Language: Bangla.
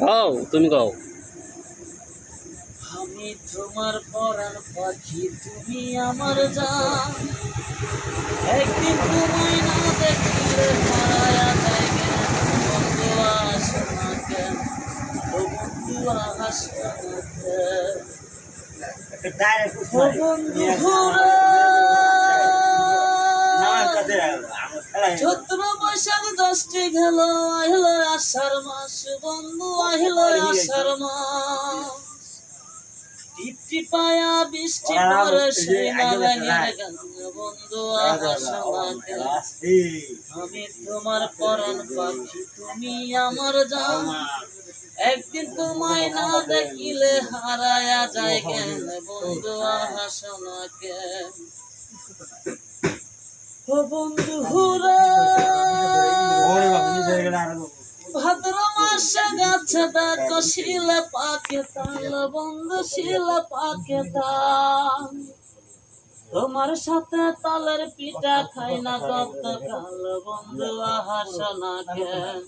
গাও, তুমি গাও। আমি তোমার পরাণ পাখি, তুমি আমার জান। একদিন তোমায় না দেখিলে হারায়া যায় কেন, বন্ধু আসো না কেন, ও বন্ধু আসো না কেন, ও বন্ধু ঘুরে। চৈত্র বৈশাখ 10টি গেল, আহিল আষাঢ় মাস, বন্ধু আহিল আষাঢ় মাস। টিপটি পায়া বৃষ্টি পরে সেই নাগানের গান, বন্ধু আসো না কেন। আমি তোমার পরাণ পাখি, তুমি আমার জান। একদিন তোমায় না দেখিলে হারায়া যায় কেন, বন্ধু আসো না কেন, ও বন্ধু ঘুরে। ভাদ্র মাসে গাছে দেখো শিলে পাকে তাল, বন্ধু শিলে পাকে তাল। তোমার সাথে তালের পিঠা খাই না গতকাল, বন্ধু আসো না কেন।